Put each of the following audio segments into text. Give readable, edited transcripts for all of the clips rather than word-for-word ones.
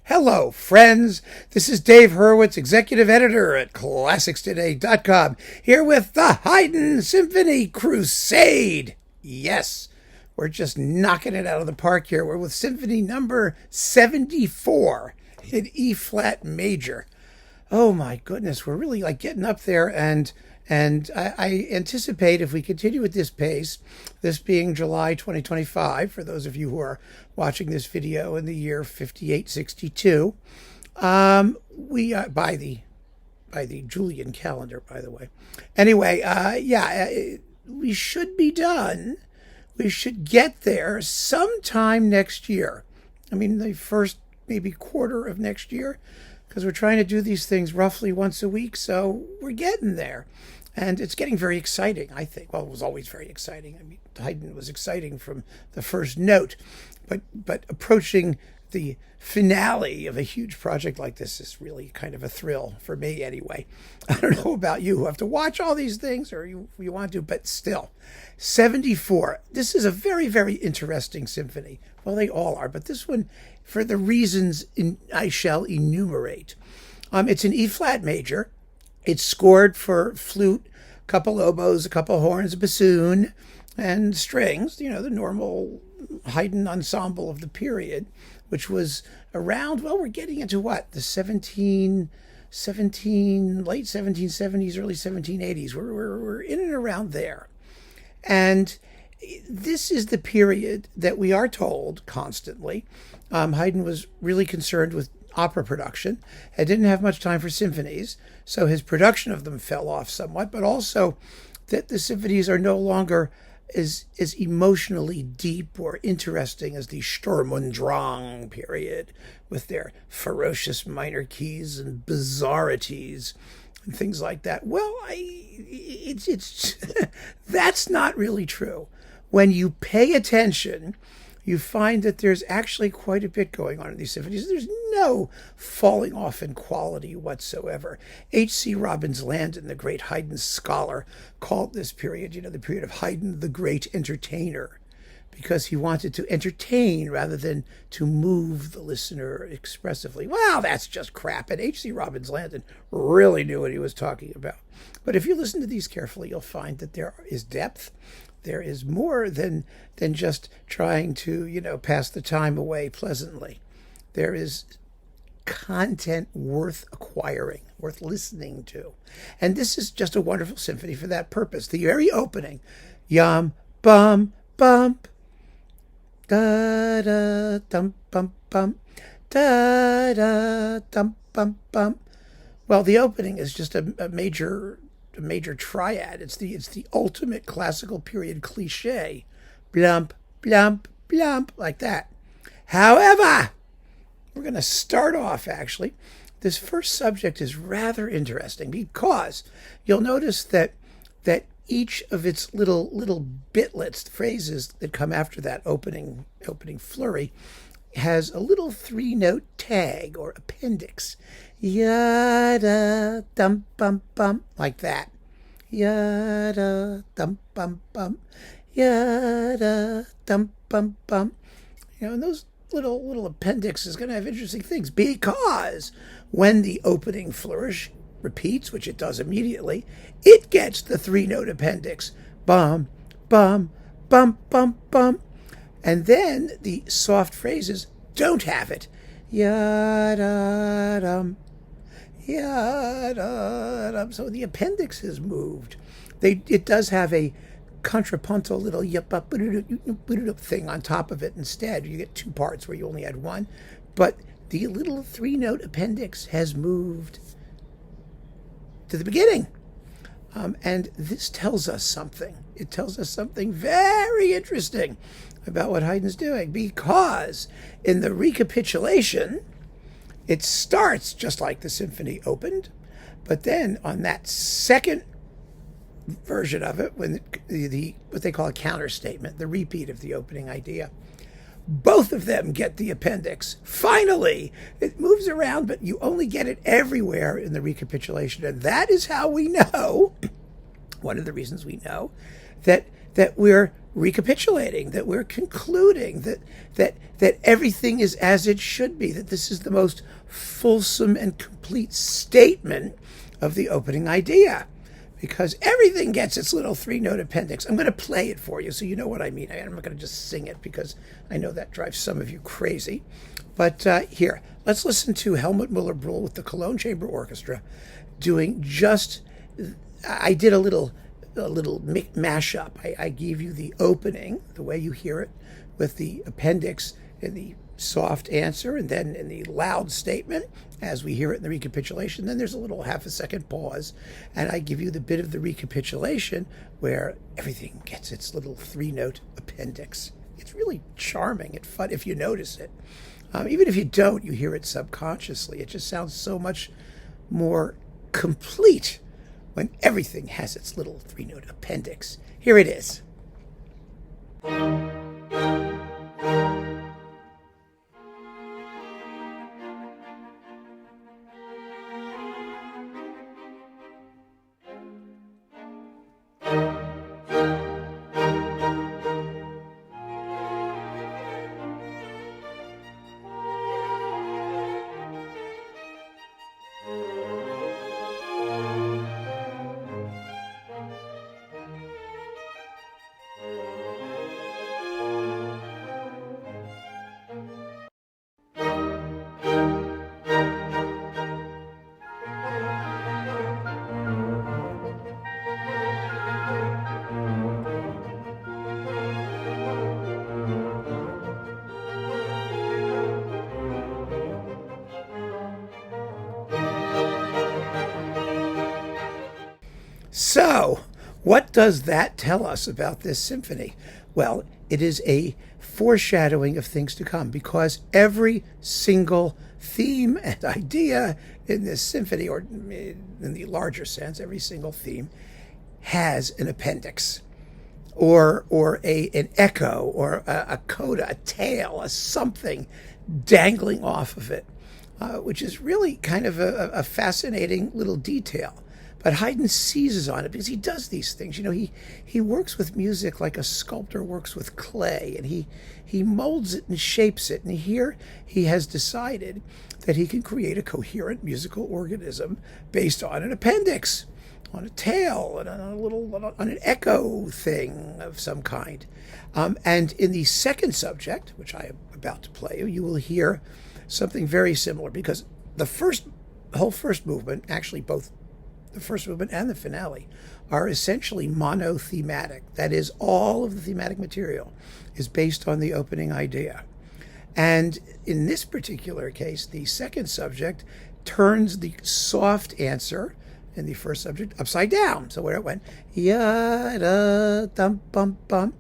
Hello, friends. This is Dave Hurwitz, executive editor at ClassicsToday.com, here with the Haydn Symphony Crusade. Yes, we're just knocking it out of the park here. We're with Symphony number 74 in E-flat major. Oh my goodness, we're really getting up there, and I anticipate if we continue at this pace, this being July 2025, for those of you who are watching this video in the year 5862, we by the Julian calendar, by the way. Anyway, we should be done. We should get there sometime next year. I mean, the first maybe quarter of next year, because we're trying to do these things roughly once a week, so we're getting there. And it's getting very exciting, I think. Well, it was always very exciting. I mean, Haydn was exciting from the first note, but approaching the finale of a huge project like this is really kind of a thrill for me anyway. I don't know about you who have to watch all these things, or you want to, but still. 74. This is a very, very interesting symphony. Well, they all are, but this one, for the reasons I shall enumerate. It's an E-flat major. It's scored for flute, a couple oboes, a couple horns, a bassoon, and strings, the normal Haydn ensemble of the period, which was around, well, we're getting into what? The late 1770s, early 1780s. We're in and around there. And this is the period that we are told constantly. Haydn was really concerned with opera production and didn't have much time for symphonies, so his production of them fell off somewhat, but also that the symphonies are no longer as emotionally deep or interesting as the Sturm und Drang period, with their ferocious minor keys and bizarrities and things like that. Well, it's that's not really true. When you pay attention, you find that there's actually quite a bit going on in these symphonies. There's no falling off in quality whatsoever. H.C. Robbins Landon, the great Haydn scholar, called this period, the period of Haydn, the great entertainer, because he wanted to entertain rather than to move the listener expressively. Well, that's just crap. And H.C. Robbins Landon really knew what he was talking about. But if you listen to these carefully, you'll find that there is depth. There is more than just trying to, pass the time away pleasantly. There is content worth acquiring, worth listening to. And this is just a wonderful symphony for that purpose. The very opening, yum, bum, bump, da, da, dum, bum, bum, da, da, dum, bum, bum. Well, the opening is just a major triad. It's the ultimate classical period cliche. Blump, blump, blump, like that. However, we're going to start off, actually. This first subject is rather interesting because you'll notice that each of its little bitlets, phrases that come after that opening flurry, has a little 3-note tag or appendix. Yada dum bum bum, like that. Yada dum bum bum. Yada dum bum bum. And those little appendix is going to have interesting things, because when the opening flourish repeats, which it does immediately, it gets the 3-note appendix. Bum bum bum bum bum. And then the soft phrases don't have it. Yada-dum, yada-dum. So the appendix is moved. It does have a contrapuntal little thing on top of it instead. You get two parts where you only had one. But the little 3-note appendix has moved to the beginning. And this tells us something. It tells us something very interesting about what Haydn's doing, because in the recapitulation, it starts just like the symphony opened, but then on that second version of it, when what they call a counterstatement, the repeat of the opening idea, both of them get the appendix. Finally, it moves around, but you only get it everywhere in the recapitulation, and that is how we know, one of the reasons we know, that that we're recapitulating, that we're concluding, that everything is as it should be, that this is the most fulsome and complete statement of the opening idea, because everything gets its little three-note appendix. I'm going to play it for you so you know what I mean. I'm not going to just sing it because I know that drives some of you crazy. But here, let's listen to Helmut Muller-Brühl with the Cologne Chamber Orchestra doing just, I did a little mashup. I gave you the opening, the way you hear it, with the appendix in the soft answer, and then in the loud statement as we hear it in the recapitulation. Then there's a little half a second pause, and I give you the bit of the recapitulation where everything gets its little three-note appendix. It's really charming and fun if you notice it. Even if you don't, you hear it subconsciously. It just sounds so much more complete when everything has its little three-note appendix. Here it is. So, what does that tell us about this symphony? Well, it is a foreshadowing of things to come, because every single theme and idea in this symphony, or in the larger sense, every single theme has an appendix, or an echo, or a coda, a tail, a something dangling off of it, which is really kind of a fascinating little detail. But Haydn seizes on it because he does these things. You know, he works with music like a sculptor works with clay, and he molds it and shapes it. And here he has decided that he can create a coherent musical organism based on an appendix, on a tail, and on an echo thing of some kind. And in the second subject, which I am about to play you, you will hear something very similar, because the whole first movement, actually both the first movement and the finale, are essentially monothematic. That is, all of the thematic material is based on the opening idea. And in this particular case, the second subject turns the soft answer in the first subject upside down. So where it went, ya da dum bum bum,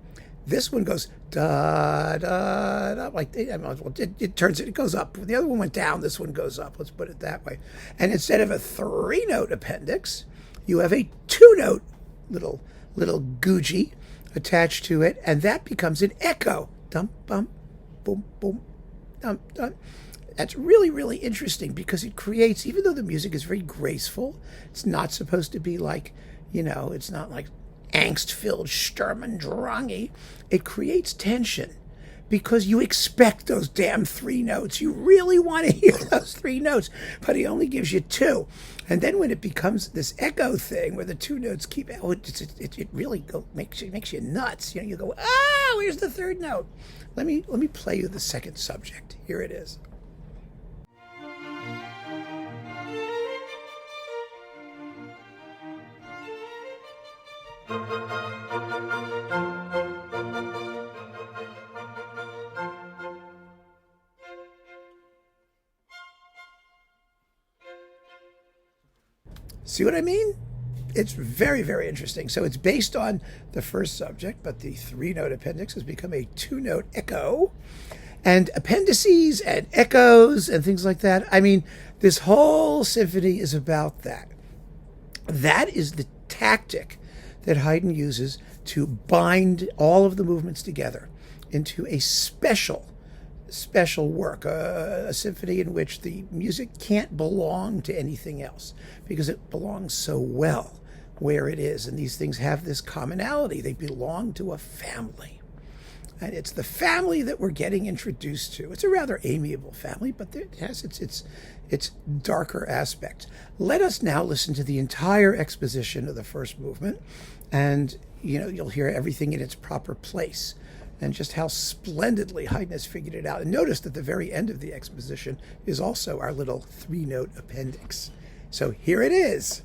this one goes da da da, like it turns it goes up. When the other one went down, this one goes up. Let's put it that way. And instead of a three-note appendix, you have a two-note little googie attached to it, and that becomes an echo. Dum bum, boom boom, dum dum. That's really, really interesting, because it creates, even though the music is very graceful, it's not supposed to be like, it's not like angst-filled Sturm und Drang. It creates tension because you expect those damn three notes. You really want to hear those three notes, but he only gives you two. And then when it becomes this echo thing where the two notes keep, it really makes you nuts. You go, where's the third note? Let me play you the second subject. Here it is. See what I mean? It's very, very interesting. So it's based on the first subject, but the three-note appendix has become a two-note echo. And appendices and echoes and things like that. I mean, this whole symphony is about that. That is the tactic that Haydn uses to bind all of the movements together into a special work, a symphony in which the music can't belong to anything else because it belongs so well where it is. And these things have this commonality. They belong to a family. And it's the family that we're getting introduced to. It's a rather amiable family, but it has its darker aspects. Let us now listen to the entire exposition of the first movement, and you'll hear everything in its proper place, and just how splendidly Haydn has figured it out. And notice that the very end of the exposition is also our little 3-note appendix. So here it is.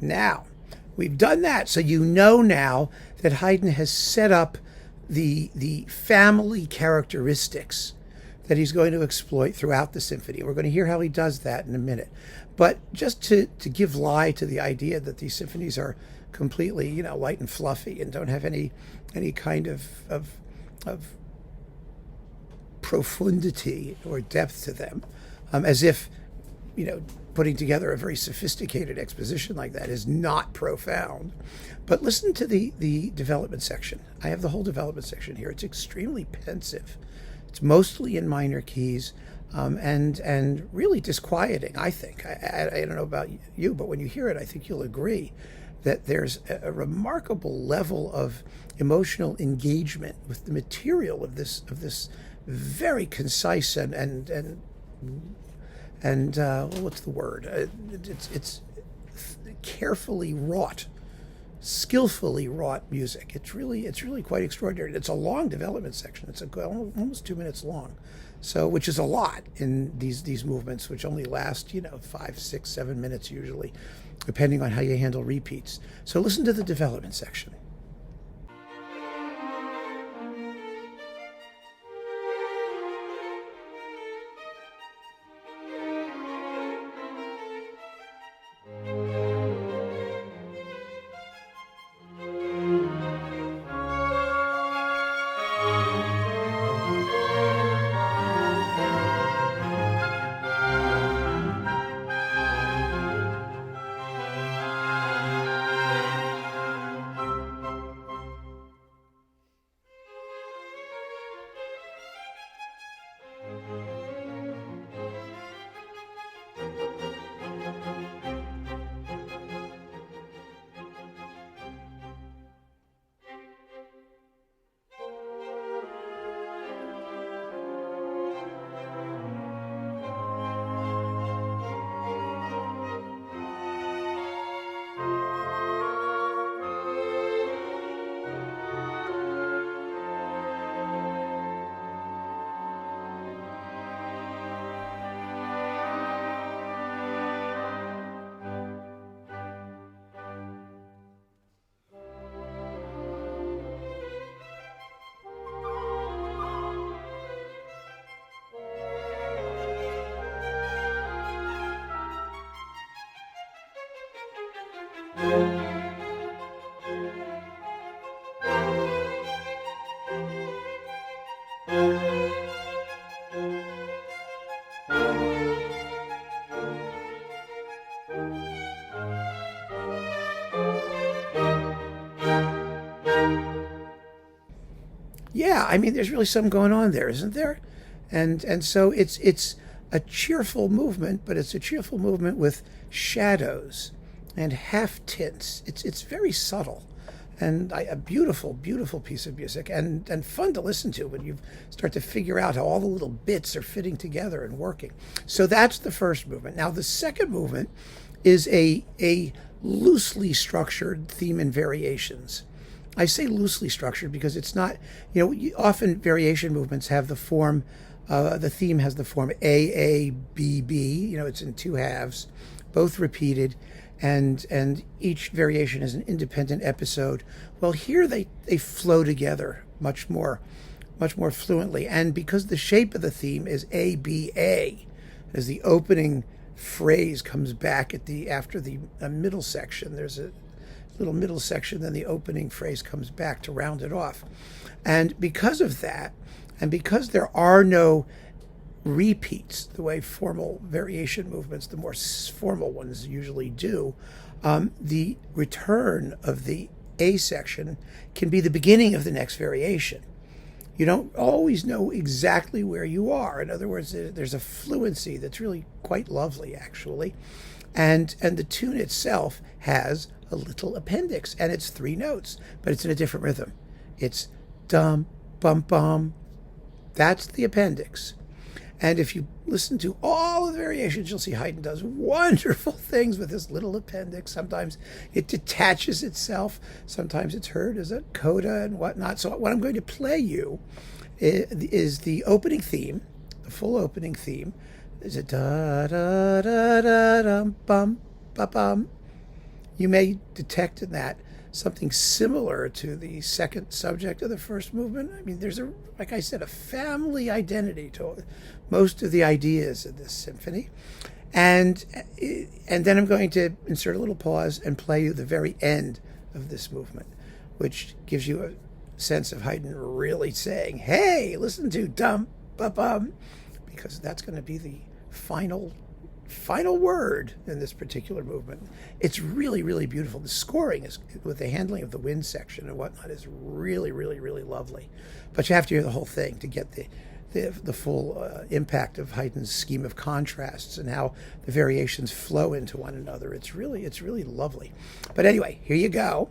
Now, we've done that, so you know now that Haydn has set up the family characteristics that he's going to exploit throughout the symphony. We're going to hear how he does that in a minute. But just to give lie to the idea that these symphonies are completely, light and fluffy and don't have any kind of profundity or depth to them, as if, putting together a very sophisticated exposition like that is not profound. But listen to the development section. I have the whole development section here. It's extremely pensive. It's mostly in minor keys, and really disquieting, I think. I don't know about you, but when you hear it, I think you'll agree that there's a remarkable level of emotional engagement with the material of this very concise and what's the word? It's carefully wrought, skillfully wrought music. It's really quite extraordinary. It's a long development section. It's almost 2 minutes long, which is a lot in these movements, which only last 5, 6, 7 minutes usually, depending on how you handle repeats. So listen to the development section. I mean, there's really something going on there, isn't there? And so it's a cheerful movement, but it's a cheerful movement with shadows and half tints. It's very subtle, and a beautiful, beautiful piece of music, and fun to listen to when you start to figure out how all the little bits are fitting together and working. So that's the first movement. Now the second movement is a loosely structured theme and variations. I say loosely structured because it's not, often variation movements have the form, the theme has the form A, B, B, it's in two halves, both repeated, and each variation is an independent episode. Well, here they flow together much more fluently. And because the shape of the theme is A, B, A, as the opening phrase comes back after the middle section, there's a little middle section, then the opening phrase comes back to round it off. And because of that, and because there are no repeats the way formal variation movements, the more formal ones usually do, the return of the A section can be the beginning of the next variation. You don't always know exactly where you are. In other words, there's a fluency that's really quite lovely, actually. And the tune itself has a little appendix, and it's 3 notes, but it's in a different rhythm. It's dum, bum, bum. That's the appendix. And if you listen to all of the variations, you'll see Haydn does wonderful things with this little appendix. Sometimes it detaches itself. Sometimes it's heard as a coda and whatnot. So what I'm going to play you is the opening theme, the full opening theme. There's a da-da-da-da-dum, bum, ba-bum. You may detect in that something similar to the second subject of the first movement. I mean, there's like I said, a family identity to most of the ideas of this symphony. And then I'm going to insert a little pause and play you the very end of this movement, which gives you a sense of Haydn really saying, hey, listen to dum, ba-bum, because that's going to be the final word in this particular movement. It's really, really beautiful. The scoring is, with the handling of the wind section and whatnot, is really, really, really lovely. But you have to hear the whole thing to get the full impact of Haydn's scheme of contrasts and how the variations flow into one another. It's really lovely. But anyway, here you go.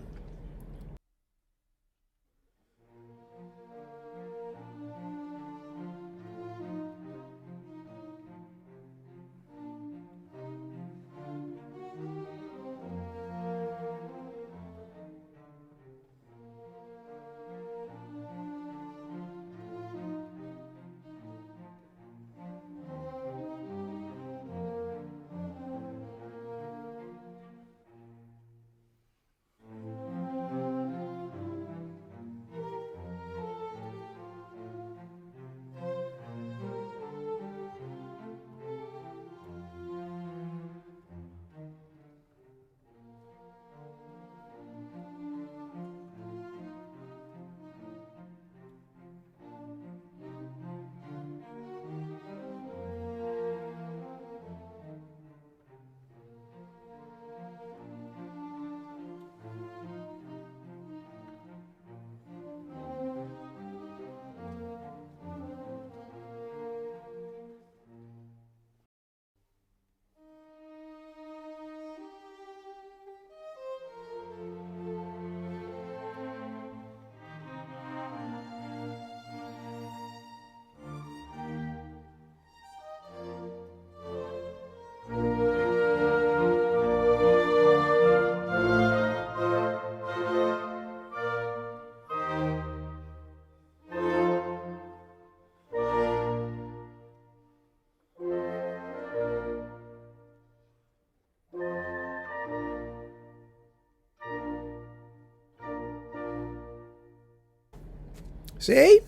See?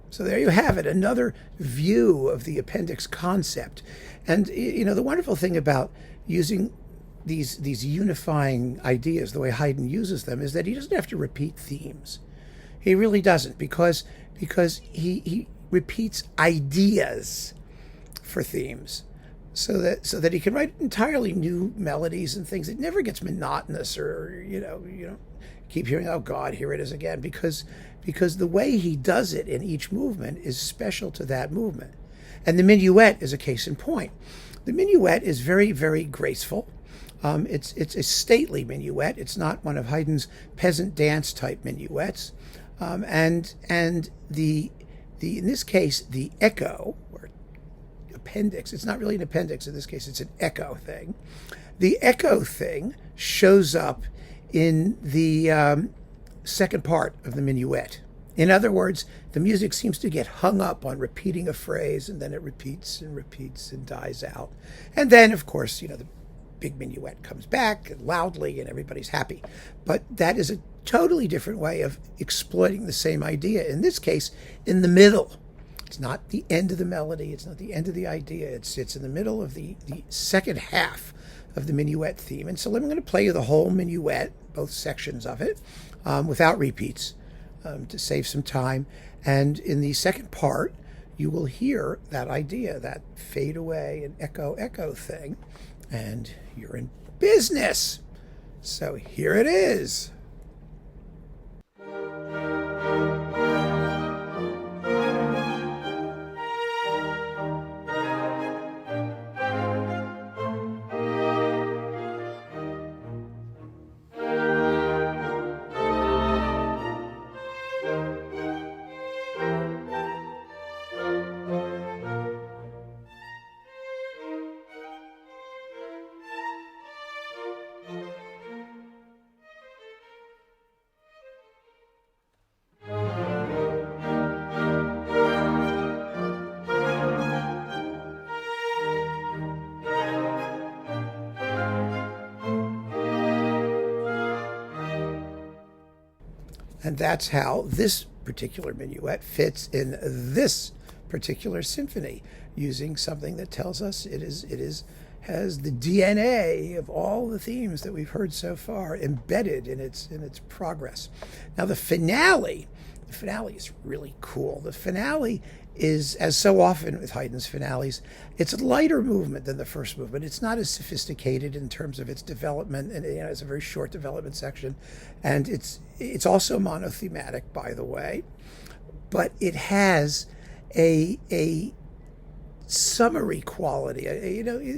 So there you have it, another view of the appendix concept. And, the wonderful thing about using these unifying ideas, the way Haydn uses them, is that he doesn't have to repeat themes. He really doesn't, because he repeats ideas for themes, so that he can write entirely new melodies and things. It never gets monotonous, or you don't keep hearing, oh God, here it is again, because because the way he does it in each movement is special to that movement. And the minuet is a case in point. The minuet is very, very graceful. It's a stately minuet. It's not one of Haydn's peasant dance type minuets. And the in this case, the echo, or appendix, it's not really an appendix in this case, it's an echo thing. The echo thing shows up in the second part of the minuet. In other words, the music seems to get hung up on repeating a phrase, and then it repeats and repeats and dies out. And then, of course, the big minuet comes back loudly and everybody's happy. But that is a totally different way of exploiting the same idea. In this case, in the middle. It's not the end of the melody. It's not the end of the idea. It's in the middle of the second half of the minuet theme. And so I'm going to play you the whole minuet, both sections of it, without repeats, to save some time. And in the second part, you will hear that idea, that fade away and echo, echo thing. And you're in business. So here it is. And that's how this particular minuet fits in this particular symphony, using something that tells us it has the DNA of all the themes that we've heard so far embedded in its progress. Now the finale is really cool. The finale is, as so often with Haydn's finales, it's a lighter movement than the first movement. It's not as sophisticated in terms of its development, and it's a very short development section, and it's also monothematic, by the way, but it has a summary quality.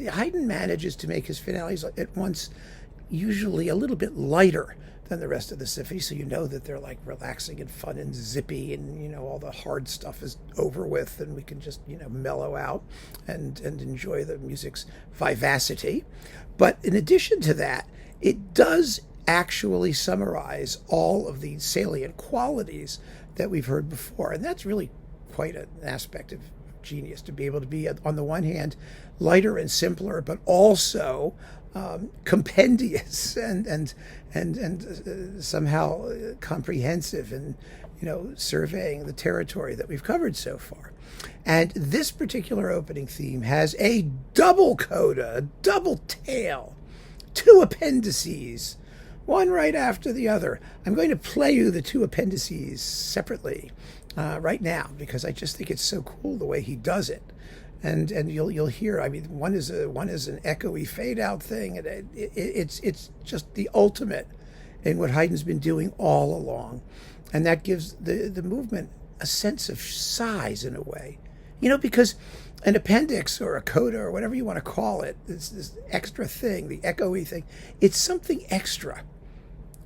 Haydn manages to make his finales at once usually a little bit lighter than the rest of the symphony, so that they're like relaxing and fun and zippy, and all the hard stuff is over with, and we can just mellow out and enjoy the music's vivacity. But in addition to that, it does actually summarize all of the salient qualities that we've heard before, and that's really quite an aspect of genius, to be able to be, on the one hand, lighter and simpler, but also compendious and somehow comprehensive, and surveying the territory that we've covered so far. And this particular opening theme has a double coda, a double tail, two appendices, one right after the other. I'm going to play you the two appendices separately right now, because I just think it's so cool the way he does it. And you'll hear. I mean, one is an echoey fade out thing, and it's just the ultimate in what Haydn's been doing all along, and that gives the movement a sense of size in a way, because an appendix or a coda or whatever you want to call it, this extra thing, the echoey thing, it's something extra.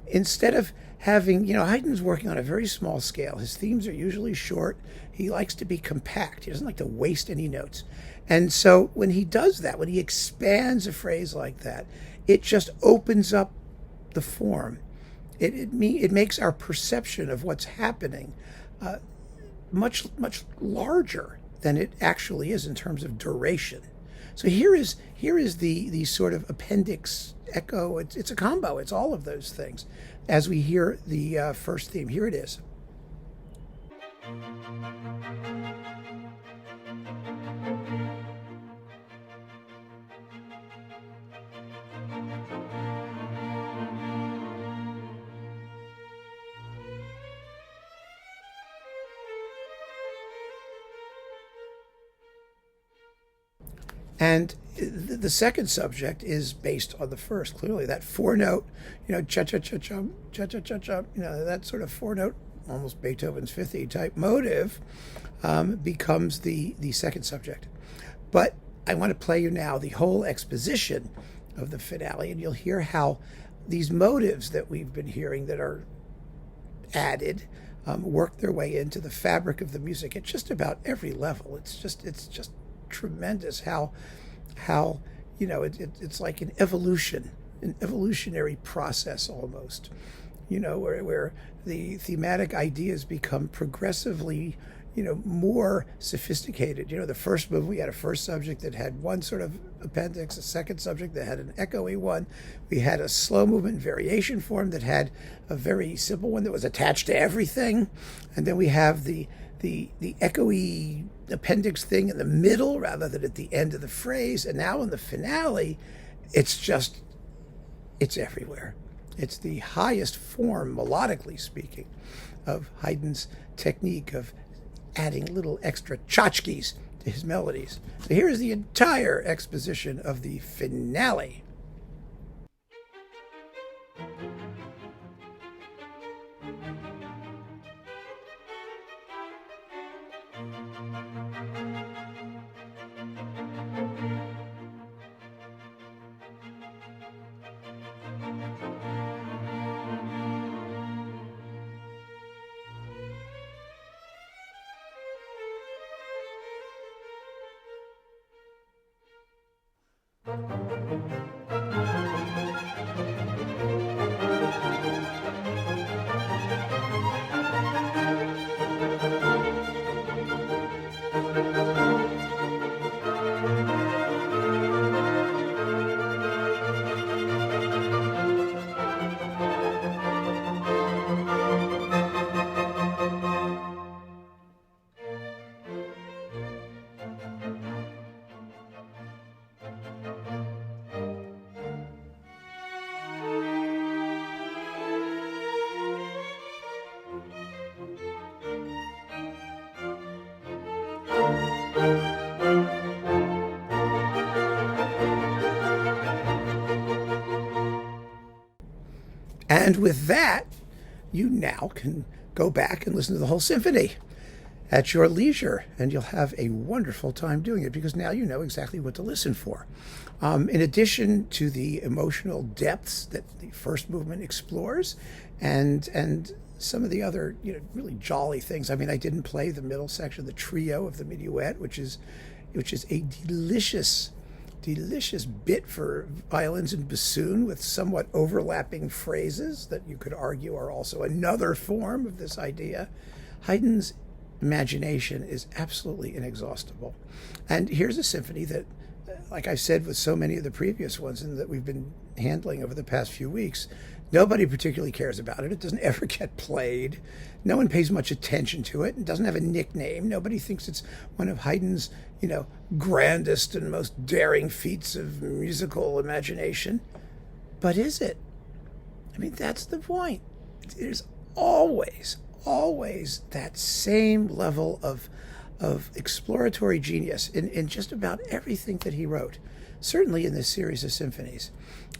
Instead of having, Haydn's working on a very small scale. His themes are usually short. He likes to be compact. He doesn't like to waste any notes. And so when he does that, when he expands a phrase like that, it just opens up the form. It makes our perception of what's happening much larger than it actually is in terms of duration. So here is the sort of appendix echo. It's a combo. It's all of those things. As we hear the first theme, here it is. And the second subject is based on the first. Clearly, that four-note, cha-cha-cha-chum, cha-cha-cha-chum, that sort of four-note almost Beethoven's fifth E type motive, becomes the second subject. But I want to play you now the whole exposition of the finale, and you'll hear how these motives that we've been hearing that are added work their way into the fabric of the music at just about every level. It's just tremendous how it's like an evolutionary process almost, where the thematic ideas become progressively more sophisticated. The first movie, we had a first subject that had one sort of appendix, a second subject that had an echoey one. We had a slow movement variation form that had a very simple one that was attached to everything. And then we have the echoey appendix thing in the middle rather than at the end of the phrase. And now in the finale, it's everywhere. It's the highest form, melodically speaking, of Haydn's technique of adding little extra tchotchkes to his melodies. So here is the entire exposition of the finale. And with that, you now can go back and listen to the whole symphony at your leisure, and you'll have a wonderful time doing it because now you know exactly what to listen for. In addition to the emotional depths that the first movement explores, and some of the other really jolly things. I mean, I didn't play the middle section, the trio of the Minuet, which is a delicious bit for violins and bassoon with somewhat overlapping phrases that you could argue are also another form of this idea. Haydn's imagination is absolutely inexhaustible. And here's a symphony that, like I said with so many of the previous ones and that we've been handling over the past few weeks, nobody particularly cares about it. It doesn't ever get played. No one pays much attention to it. It doesn't have a nickname. Nobody thinks it's one of Haydn's, grandest and most daring feats of musical imagination. But is it? I mean, that's the point. There's always that same level of exploratory genius in just about everything that he wrote, certainly in this series of symphonies.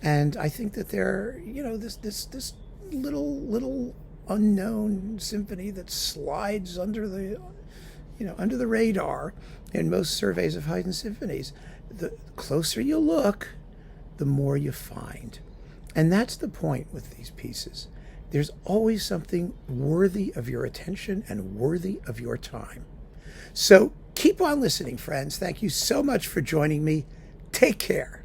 And I think that they're, this little unknown symphony that slides under the radar in most surveys of Haydn symphonies. The closer you look, the more you find. And that's the point with these pieces. There's always something worthy of your attention and worthy of your time. So keep on listening, friends. Thank you so much for joining me. Take care.